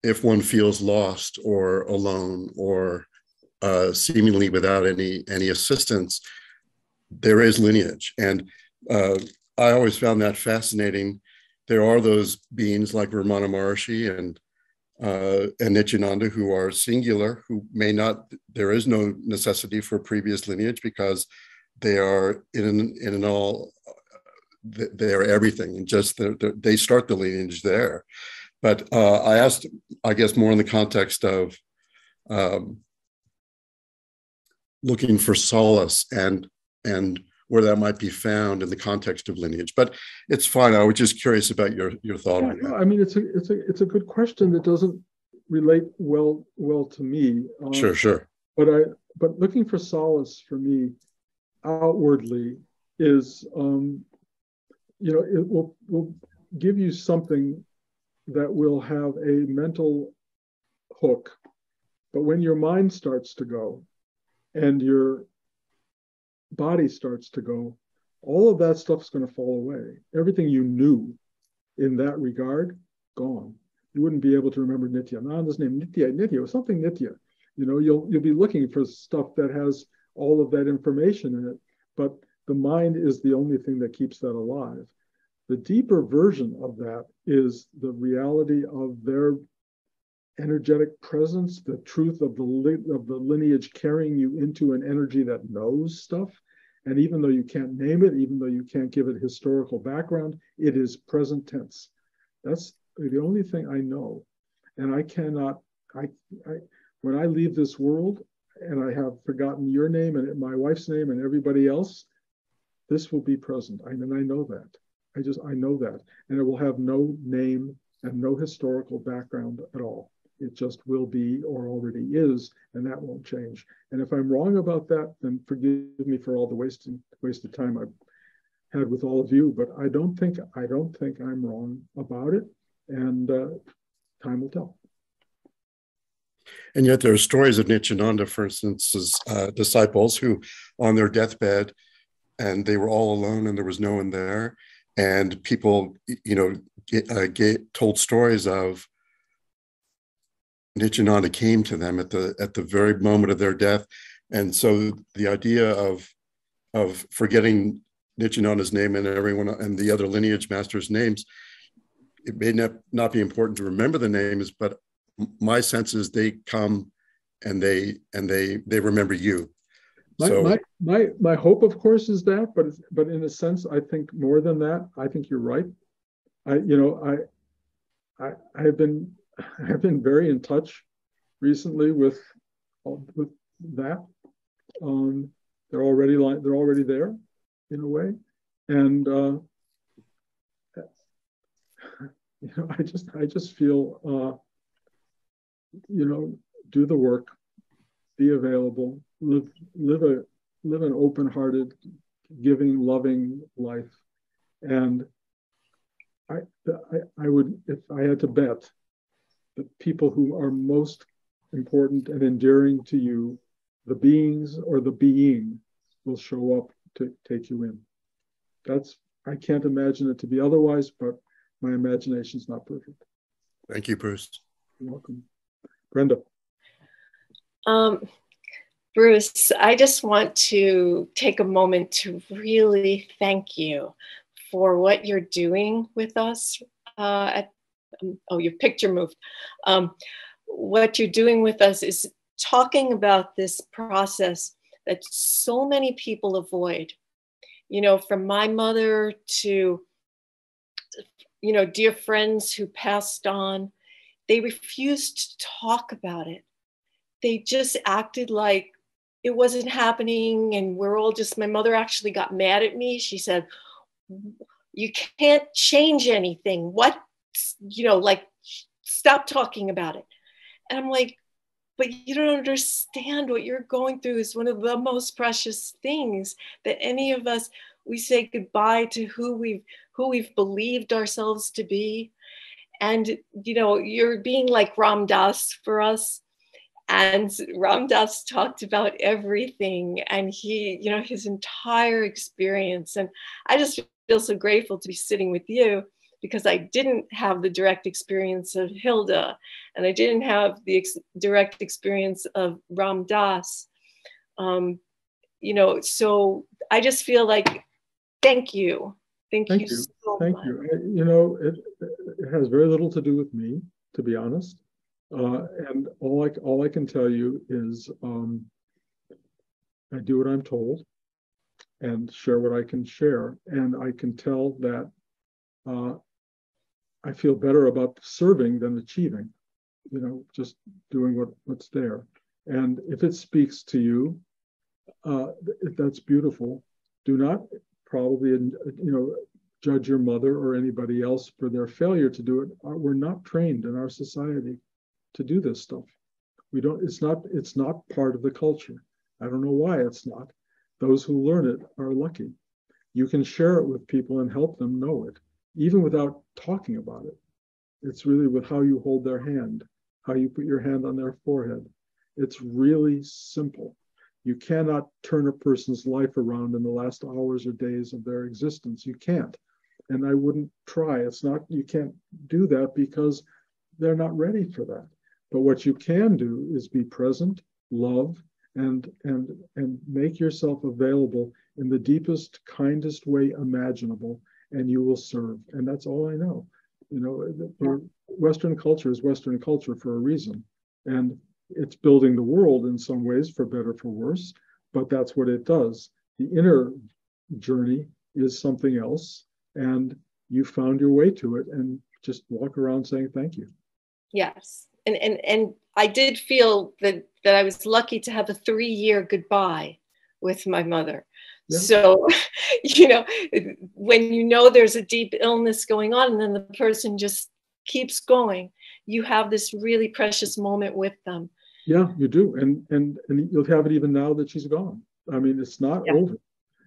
Speaker 4: if one feels lost or alone or seemingly without any assistance, there is lineage. And I always found that fascinating. There are those beings like Ramana Maharshi and Nityananda who are singular, who may not, there is no necessity for previous lineage because they are in an all, they are everything, and just they start the lineage there. But I asked, I guess, more in the context of looking for solace and where that might be found in the context of lineage. But it's fine. I was just curious about your thought on that.
Speaker 1: I mean, it's a good question that doesn't relate well to me.
Speaker 4: Sure.
Speaker 1: But looking for solace for me outwardly is, it will give you something that will have a mental hook. But when your mind starts to go and your body starts to go, all of that stuff is going to fall away. Everything you knew in that regard, gone. You wouldn't be able to remember Nityananda's name. Nitya was something Nitya. You'll be looking for stuff that has all of that information in it, but the mind is the only thing that keeps that alive. The deeper version of that is the reality of their energetic presence, the truth of the lineage carrying you into an energy that knows stuff. And even though you can't name it, even though you can't give it historical background, it is present tense. That's the only thing I know. And I cannot, when I leave this world and I have forgotten your name and my wife's name and everybody else, this will be present. And I know that. I know that. And it will have no name and no historical background at all. It just will be or already is, and that won't change. And if I'm wrong about that, then forgive me for all the wasted time I've had with all of you. But I don't think I'm wrong about it, and time will tell.
Speaker 4: And yet there are stories of Nityananda, for instance, disciples who, on their deathbed, and they were all alone, and there was no one there, and people, told stories of Nityananda came to them at the very moment of their death. And so the idea of forgetting Nityananda's name and everyone and the other lineage masters' names, it may not be important to remember the names, but my sense is they come and they remember you.
Speaker 1: My hope, of course, is that, but in a sense, I think more than that. I think you're right. I've been very in touch recently with that. They're already there, in a way, and I just feel do the work, be available, live an open-hearted, giving, loving life, and I would, if I had to bet, the people who are most important and endearing to you, the beings or the being, will show up to take you in. I can't imagine it to be otherwise, but my imagination is not perfect.
Speaker 4: Thank you, Bruce.
Speaker 1: You're welcome. Brenda.
Speaker 5: Bruce, I just want to take a moment to really thank you for what you're doing with us your picture moved. What you're doing with us is talking about this process that so many people avoid, from my mother to, dear friends who passed on. They refused to talk about it. They just acted like it wasn't happening, and we're all just, my mother actually got mad at me. She said, you can't change anything. What, stop talking about it. And I'm like, but you don't understand what you're going through is one of the most precious things that any of us, we say goodbye to who we've believed ourselves to be. And, you're being like Ram Dass for us. And Ram Dass talked about everything, and he, his entire experience. And I just feel so grateful to be sitting with you because I didn't have the direct experience of Hilda, and I didn't have the direct experience of Ram Dass. You know, so I just feel like, thank you. Thank you so
Speaker 1: Thank
Speaker 5: much.
Speaker 1: you. You know, it has very little to do with me, to be honest. And all I can tell you is I do what I'm told and share what I can share. And I can tell that I feel better about serving than achieving, you know, just doing what's there. And if it speaks to you, that's beautiful. Do not probably, you know, judge your mother or anybody else for their failure to do it. We're not trained in our society to do this stuff. We don't, it's not part of the culture. I don't know why it's not. Those who learn it are lucky. You can share it with people and help them know it, even without talking about it. It's really with how you hold their hand, how you put your hand on their forehead. It's really simple. You cannot turn a person's life around in the last hours or days of their existence. You can't. And I wouldn't try. It's not, you can't do that because they're not ready for that. But what you can do is be present, love, and make yourself available in the deepest, kindest way imaginable, and you will serve. And that's all I know. You know, Western culture is Western culture for a reason. And it's building the world in some ways, for better, for worse, but that's what it does. The inner journey is something else, and you found your way to it, and just walk around saying thank you.
Speaker 5: Yes. And I did feel that I was lucky to have a 3-year goodbye with my mother. Yeah. So, you know, when you know there's a deep illness going on and then the person just keeps going, you have this really precious moment with them.
Speaker 1: Yeah, you do. And you'll have it even now that she's gone. I mean, it's not over.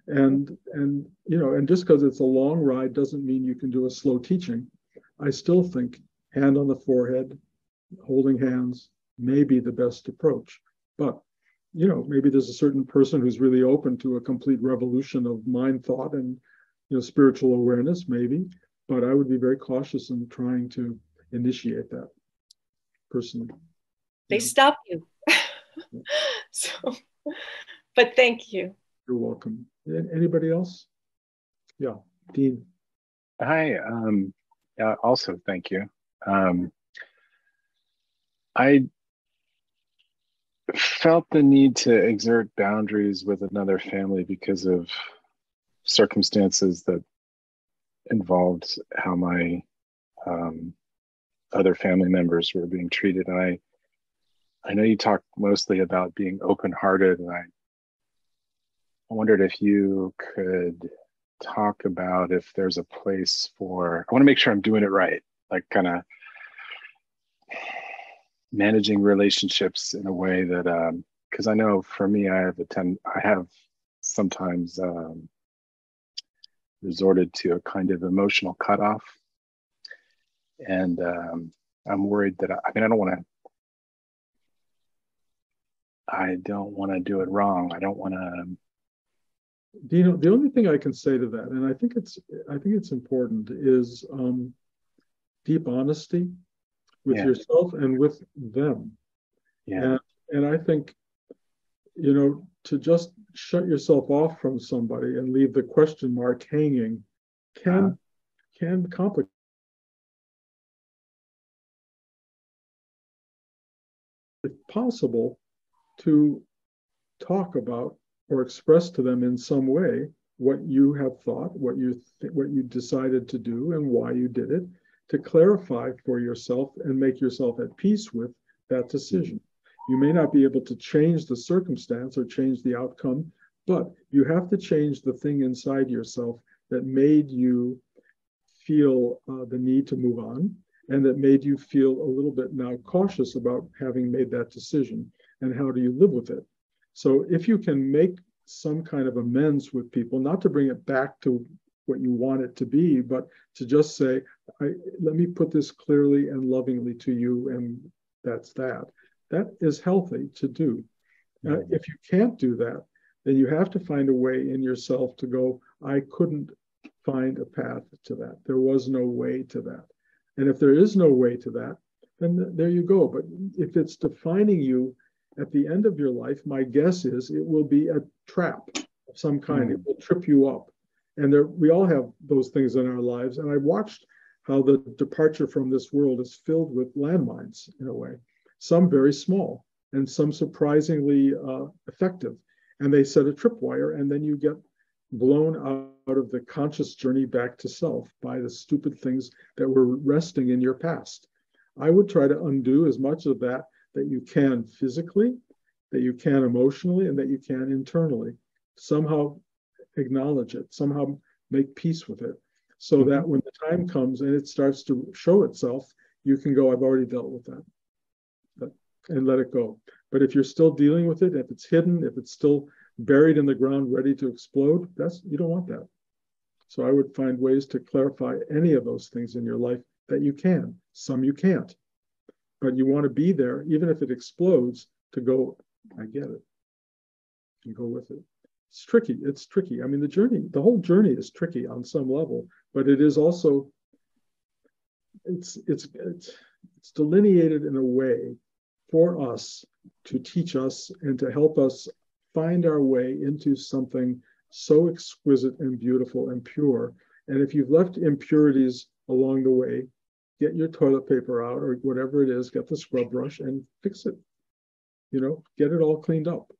Speaker 1: And you know, and just because it's a long ride doesn't mean you can do a slow teaching. I still think hand on the forehead, holding hands may be the best approach. But, you know, maybe there's a certain person who's really open to a complete revolution of mind, thought, and, you know, spiritual awareness, maybe. But I would be very cautious in trying to initiate that personally.
Speaker 5: They stop you. So, but thank you.
Speaker 1: You're welcome. Anybody else? Yeah, Dean.
Speaker 6: Hi. Also, thank you. I felt the need to exert boundaries with another family because of circumstances that involved how my other family members were being treated. And I know you talked mostly about being open-hearted, and I wondered if you could talk about if there's a place for, I want to make sure I'm doing it right, like kind of managing relationships in a way that, because I know for me, I have sometimes resorted to a kind of emotional cutoff. And I'm worried that, I don't want to do it wrong. I don't want to.
Speaker 1: Dino, the only thing I can say to that, and I think it's important, is deep honesty with yourself and with them.
Speaker 6: Yeah.
Speaker 1: And I think, you know, to just shut yourself off from somebody and leave the question mark hanging can complicate. If possible, to talk about or express to them in some way what you have thought, what you decided to do, and why you did it, to clarify for yourself and make yourself at peace with that decision. You may not be able to change the circumstance or change the outcome, but you have to change the thing inside yourself that made you feel the need to move on, and that made you feel a little bit now cautious about having made that decision, and how do you live with it. So if you can make some kind of amends with people, not to bring it back to what you want it to be, but to just say, let me put this clearly and lovingly to you, and that's that. That is healthy to do. If you can't do that, then you have to find a way in yourself to go, I couldn't find a path to that. There was no way to that. And if there is no way to that, then there you go. But if it's defining you at the end of your life, my guess is it will be a trap of some kind. It will trip you up. And we all have those things in our lives. And I watched how the departure from this world is filled with landmines in a way, some very small and some surprisingly effective. And they set a tripwire, and then you get blown out of the conscious journey back to self by the stupid things that were resting in your past. I would try to undo as much of that you can physically, that you can emotionally, and that you can internally. Somehow acknowledge it, somehow make peace with it, so that when the time comes and it starts to show itself, you can go, I've already dealt with that, and let it go. But if you're still dealing with it, if it's hidden, if it's still buried in the ground, ready to explode, you don't want that. So I would find ways to clarify any of those things in your life that you can. Some you can't. But you want to be there, even if it explodes, to go, I get it, and go with it. It's tricky. It's tricky. I mean, the whole journey is tricky on some level, but it is also, it's delineated in a way for us to teach us and to help us find our way into something so exquisite and beautiful and pure. And if you've left impurities along the way, get your toilet paper out or whatever it is, get the scrub brush and fix it. Get it all cleaned up.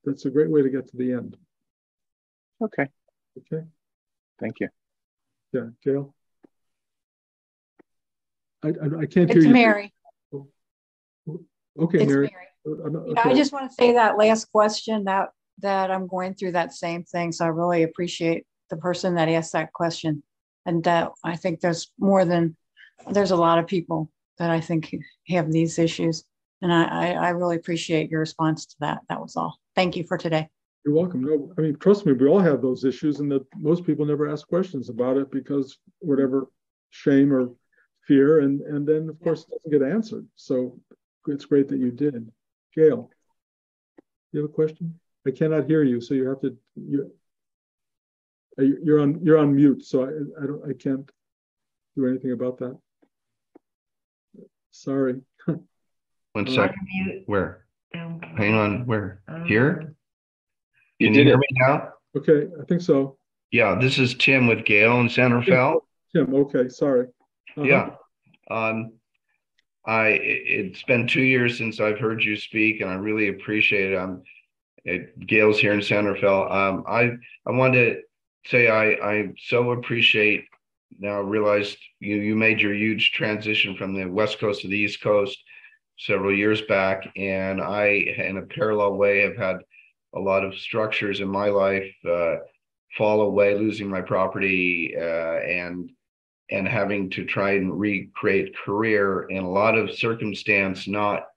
Speaker 1: That's a great way to get to the end.
Speaker 6: Okay.
Speaker 1: Okay.
Speaker 6: Thank you.
Speaker 1: Yeah, Gail. I can't hear
Speaker 7: It's
Speaker 1: you.
Speaker 7: Mary.
Speaker 1: Okay,
Speaker 7: It's
Speaker 1: Mary.
Speaker 7: Mary. I just want to say that last question that I'm going through that same thing. So I really appreciate the person that asked that question. And that I think there's a lot of people that I think have these issues. And I really appreciate your response to that. That was all. Thank you for today.
Speaker 1: You're welcome. No, I mean, trust me, we all have those issues, and that most people never ask questions about it because whatever shame or fear, and then of course it doesn't get answered. So it's great that you did. Gail, you have a question? I cannot hear you, so you have to. You're on mute, so I can't do anything about that. Sorry.
Speaker 8: One second. Where? Hang on. Where? Here?
Speaker 6: You
Speaker 8: Can
Speaker 6: did
Speaker 8: you hear
Speaker 6: it.
Speaker 8: me now?
Speaker 1: Okay, I think so.
Speaker 8: Yeah, this is Tim with Gail in Santa Fe.
Speaker 1: Tim, okay, sorry.
Speaker 8: Yeah. It's been 2 years since I've heard you speak, and I really appreciate it. Gail's here in Santa Fe. I wanted to say I so appreciate, now realized you made your huge transition from the West Coast to the East Coast several years back, and I, in a parallel way, have had a lot of structures in my life fall away, losing my property, and having to try and recreate career in a lot of circumstance, not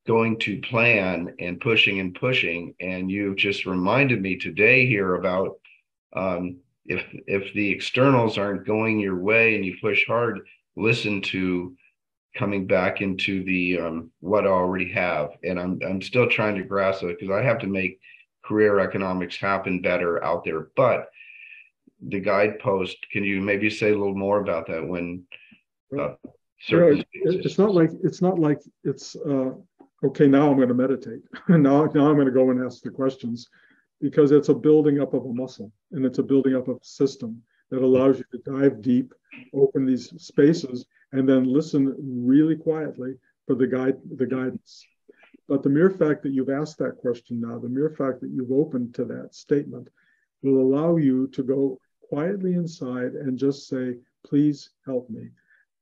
Speaker 8: going to plan and pushing. And you just reminded me today here about if the externals aren't going your way and you push hard, listen to coming back into the what I already have. And I'm still trying to grasp it, because I have to make career economics happen better out there. But the guidepost, can you maybe say a little more about that when
Speaker 1: it's not like it's okay, now I'm going to meditate. now I'm going to go and ask the questions, because it's a building up of a muscle, and it's a building up of a system that allows you to dive deep, open these spaces, and then listen really quietly for the guidance. But the mere fact that you've asked that question now, the mere fact that you've opened to that statement, will allow you to go quietly inside and just say, please help me.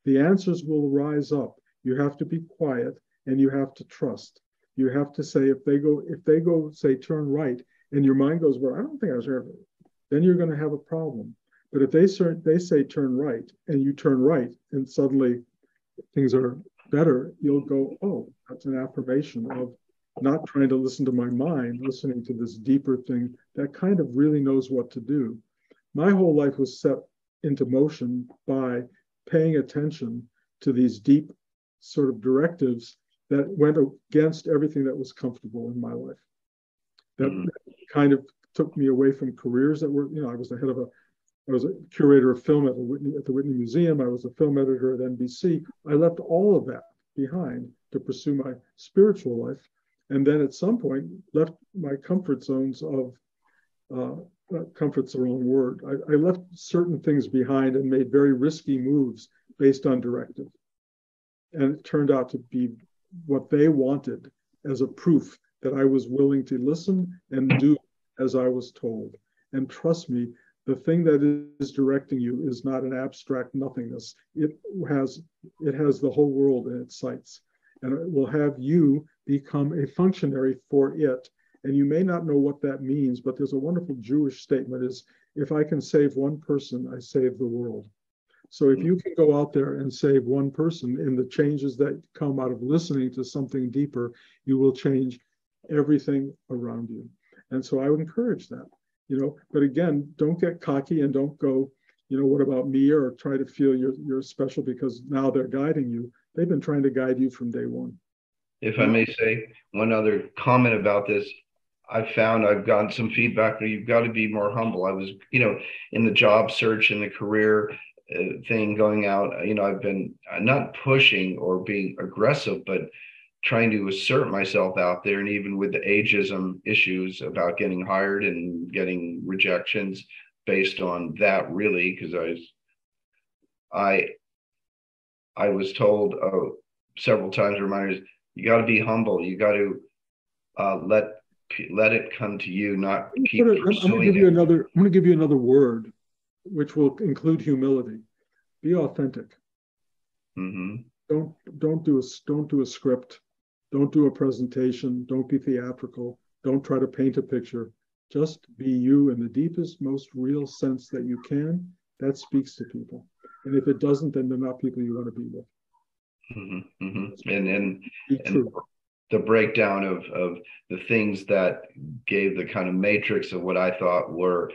Speaker 1: The answers will rise up. You have to be quiet, and you have to trust. You have to say, if they go say turn right, and your mind goes, well, I don't think I was there, then you're going to have a problem. But if they say turn right, and you turn right, and suddenly things are better, you'll go, oh, that's an affirmation of not trying to listen to my mind, listening to this deeper thing that kind of really knows what to do. My whole life was set into motion by paying attention to these deep sort of directives that went against everything that was comfortable in my life. That kind of took me away from careers that were, I was the head of I was a curator of film at the Whitney Museum. I was a film editor at NBC. I left all of that behind to pursue my spiritual life. And then at some point left my comfort zones of, comfort's the wrong word. I left certain things behind and made very risky moves based on directive. And it turned out to be what they wanted as a proof that I was willing to listen and do as I was told. And trust me, the thing that is directing you is not an abstract nothingness. It has the whole world in its sights. And it will have you become a functionary for it. And you may not know what that means, but there's a wonderful Jewish statement is, if I can save one person, I save the world. So if you can go out there and save one person in the changes that come out of listening to something deeper, you will change everything around you. And so I would encourage that, but again, don't get cocky and don't go, what about me, or try to feel you're special because now they're guiding you. They've been trying to guide you from day one.
Speaker 8: If I may say one other comment about this, I've gotten some feedback that you've got to be more humble. I was, in the job search and the career thing going out, I've been not pushing or being aggressive, but trying to assert myself out there. And even with the ageism issues about getting hired and getting rejections based on that, really, because I was told several times, reminders, you got to be humble. You got to let it come to you, not keep pursuing it.
Speaker 1: I'm going to give you another word, which will include humility. Be authentic.
Speaker 8: Mm-hmm.
Speaker 1: Don't do a script. Don't do a presentation. Don't be theatrical. Don't try to paint a picture. Just be you in the deepest, most real sense that you can. That speaks to people. And if it doesn't, then they're not people you want to be with.
Speaker 8: Mm-hmm. Mm-hmm. And the breakdown of the things that gave the kind of matrix of what I thought were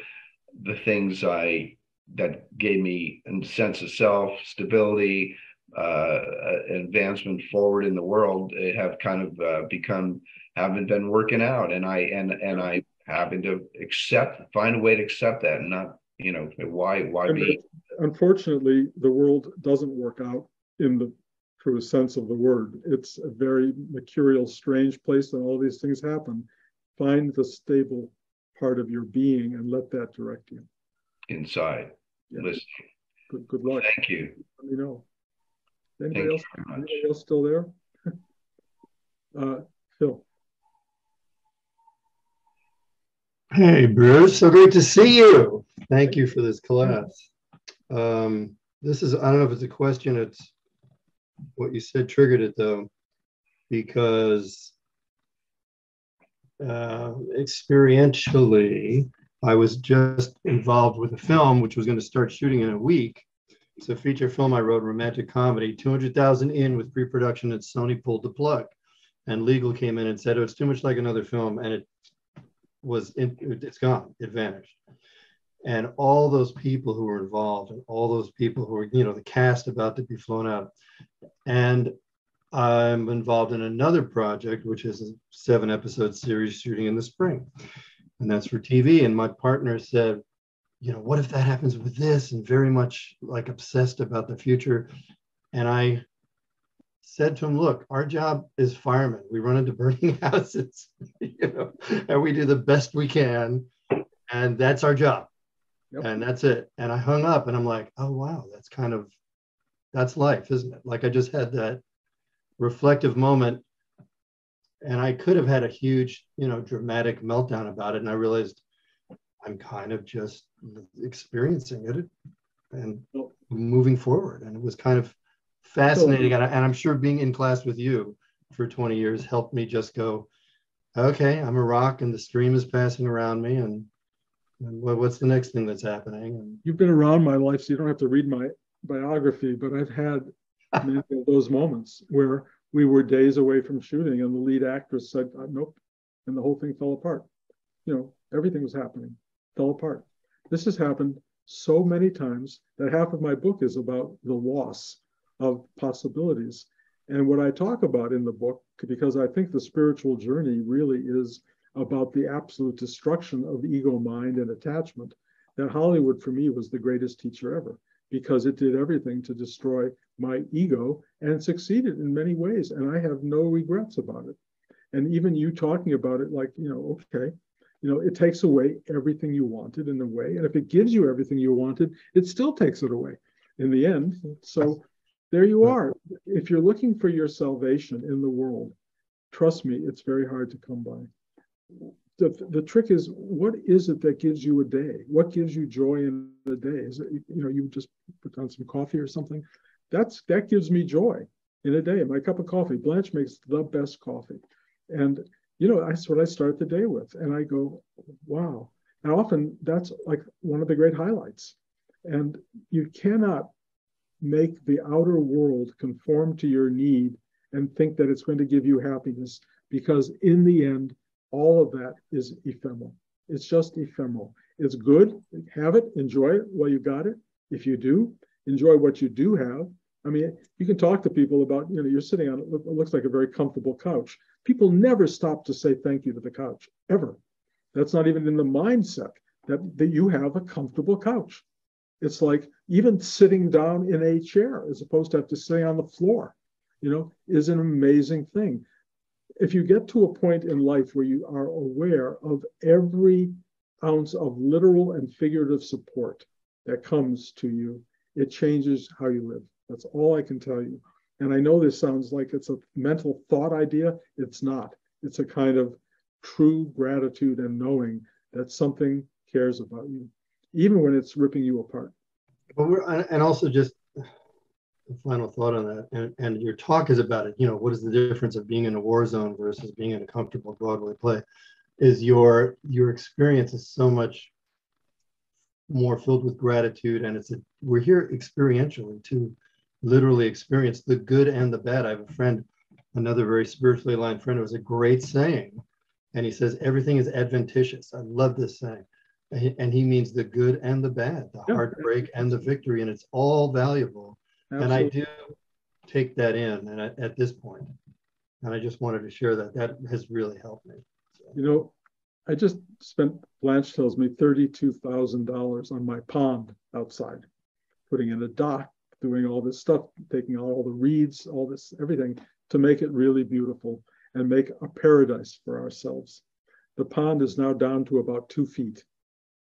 Speaker 8: the things that gave me a sense of self, stability, advancement forward in the world, have kind of haven't been working out, and I having to find a way to accept that, and not, why be.
Speaker 1: Unfortunately, the world doesn't work out in the true sense of the word. It's a very mercurial, strange place, and all these things happen. Find the stable part of your being and let that direct you.
Speaker 8: Inside, listening.
Speaker 1: Good luck.
Speaker 8: Thank you.
Speaker 1: Let me know. Anybody else still there? Phil.
Speaker 9: Hey, Bruce. So great to see you. Thank you for this class. This is, I don't know if it's a question, it's what you said triggered it though, because experientially, I was just involved with a film which was going to start shooting in a week. It's a feature film I wrote, romantic comedy, 200,000 in with pre-production, and Sony pulled the plug. And legal came in and said, oh, it's too much like another film. And it's gone, it vanished. And all those people who were involved, and all those people who were, the cast about to be flown out. And I'm involved in another project, which is a 7-episode series shooting in the spring. And that's for TV. And my partner said, what if that happens with this? And very much like obsessed about the future. And I said to him, look, our job is firemen. We run into burning houses, and we do the best we can. And that's our job. Yep. And that's it. And I hung up and I'm like, oh, wow, that's life, isn't it? Like I just had that reflective moment, and I could have had a huge, dramatic meltdown about it. And I realized I'm kind of just experiencing it and moving forward. And it was kind of fascinating. And I'm sure being in class with you for 20 years helped me just go, okay, I'm a rock and the stream is passing around me. And what's the next thing that's happening? And
Speaker 1: you've been around my life, so you don't have to read my biography, but I've had many of those moments where we were days away from shooting and the lead actress said, nope. And the whole thing fell apart. Everything was happening, fell apart. This has happened so many times that half of my book is about the loss of possibilities. And what I talk about in the book, because I think the spiritual journey really is about the absolute destruction of ego, mind, and attachment. that Hollywood for me was the greatest teacher ever, because it did everything to destroy my ego, and succeeded in many ways. And I have no regrets about it. And even you talking about it, like, okay, it takes away everything you wanted in a way. And if it gives you everything you wanted, it still takes it away in the end. So there you are. If you're looking for your salvation in the world, trust me, it's very hard to come by. The trick is, what is it that gives you a day? What gives you joy in the day? Is it, you just put on some coffee or something? That gives me joy in a day. My cup of coffee. Blanche makes the best coffee. And, that's what I start the day with. And I go, wow. And often that's like one of the great highlights. And you cannot make the outer world conform to your need and think that it's going to give you happiness, because in the end, all of that is ephemeral. It's just ephemeral. It's good. Have it. Enjoy it while you got it. If you do, enjoy what you do have. I mean, you can talk to people about, you're sitting on, it looks like a very comfortable couch. People never stop to say thank you to the couch, ever. That's not even in the mindset that you have a comfortable couch. It's like even sitting down in a chair as opposed to have to stay on the floor, is an amazing thing. If you get to a point in life where you are aware of every ounce of literal and figurative support that comes to you, it changes how you live. That's all I can tell you. And I know this sounds like it's a mental thought idea. It's not. It's a kind of true gratitude and knowing that something cares about you, even when it's ripping you apart.
Speaker 9: But and also just a final thought on that. And your talk is about it. What is the difference of being in a war zone versus being in a comfortable Broadway play? Is your experience is so much more filled with gratitude, and we're here experientially to literally experience the good and the bad. I have a friend, another very spiritually aligned friend, who has a great saying, and he says everything is adventitious. I love this saying, and he means the good and the bad, the heartbreak and the victory, and it's all valuable. Absolutely. And I do take that in, and at this point, and I just wanted to share that has really helped me. So.
Speaker 1: I just spent, Blanche tells me, $32,000 on my pond outside, putting in a dock, doing all this stuff, taking out all the reeds, all this, everything, to make it really beautiful and make a paradise for ourselves. The pond is now down to about 2 feet.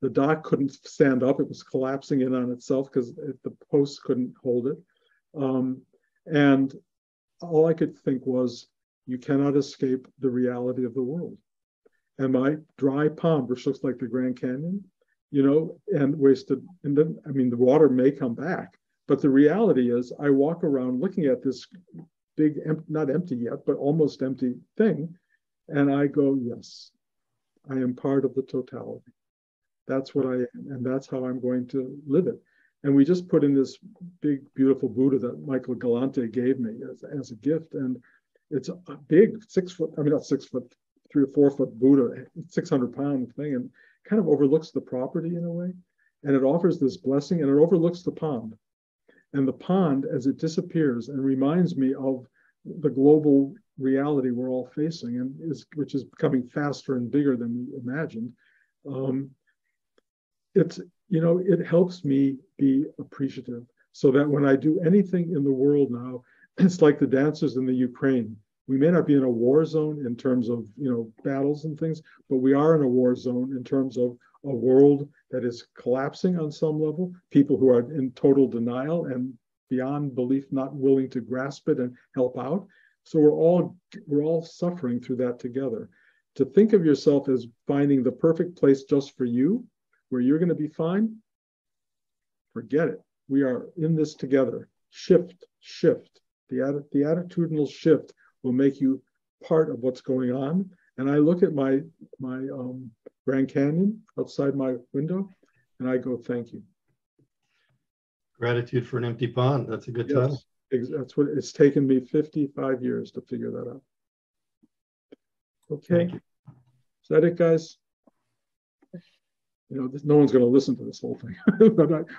Speaker 1: The dock couldn't stand up. It was collapsing in on itself because the posts couldn't hold it. And all I could think was, you cannot escape the reality of the world. And my dry pond, which looks like the Grand Canyon, and wasted, and then, the water may come back, but the reality is I walk around looking at this big, not empty yet, but almost empty thing, and I go, yes, I am part of the totality. That's what I am, and that's how I'm going to live it. And we just put in this big, beautiful Buddha that Michael Galante gave me as a gift, and it's a big 6 foot, not 6 foot, 3 or 4 foot Buddha, 600-pound thing, and kind of overlooks the property in a way. And it offers this blessing, and it overlooks the pond. And the pond, as it disappears, and reminds me of the global reality we're all facing, and which is becoming faster and bigger than we imagined. It helps me be appreciative, so that when I do anything in the world now, it's like the dancers in the Ukraine. We may not be in a war zone in terms of battles and things, but we are in a war zone in terms of a world that is collapsing on some level, people who are in total denial and beyond belief not willing to grasp it and help out. So we're all suffering through that together. To think of yourself as finding the perfect place just for you, where you're going to be fine, forget it. We are in this together. Shift. The attitudinal shift will make you part of what's going on. And I look at my Grand Canyon outside my window, and I go, thank you.
Speaker 9: Gratitude for an empty pond. That's a good title.
Speaker 1: That's what it's taken me 55 years to figure that out. Okay. Is that it, guys? No one's going to listen to this whole thing.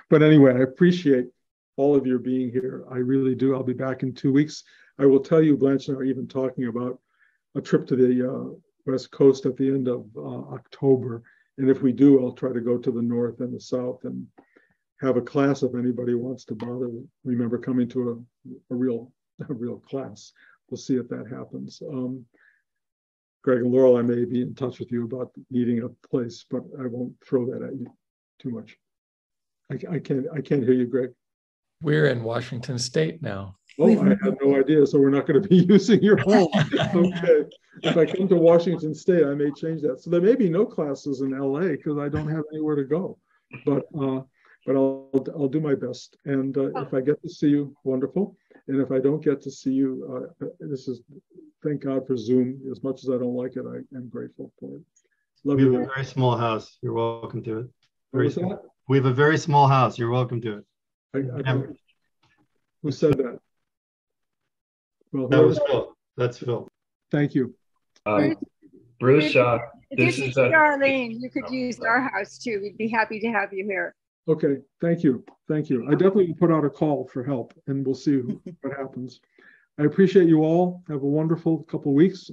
Speaker 1: but anyway, I appreciate all of your being here. I really do. I'll be back in 2 weeks. I will tell you, Blanche and I are even talking about a trip to the West Coast at the end of October. And if we do, I'll try to go to the north and the south and have a class if anybody wants to bother. Remember coming to a real class. We'll see if that happens. Greg and Laurel, I may be in touch with you about needing a place, but I won't throw that at you too much. I can't hear you, Greg.
Speaker 10: We're in Washington State now.
Speaker 1: Oh, I have no idea. So we're not going to be using your home. Okay. If I come to Washington State, I may change that. So there may be no classes in LA because I don't have anywhere to go. But I'll do my best. And if I get to see you, wonderful. And if I don't get to see you, thank God for Zoom. As much as I don't like it, I am grateful for it. Love
Speaker 9: we
Speaker 1: you.
Speaker 9: have a very small house. You're welcome to it.
Speaker 1: What was that?
Speaker 9: We have a very small house. You're welcome to it.
Speaker 1: Who said that? Well,
Speaker 9: that was Phil. That's Phil.
Speaker 1: Thank you.
Speaker 8: Bruce,
Speaker 11: this is Darlene. You could use our house too. We'd be happy to have you here.
Speaker 1: Okay, thank you. Thank you. I definitely will put out a call for help and we'll see what happens. I appreciate you all. Have a wonderful couple of weeks.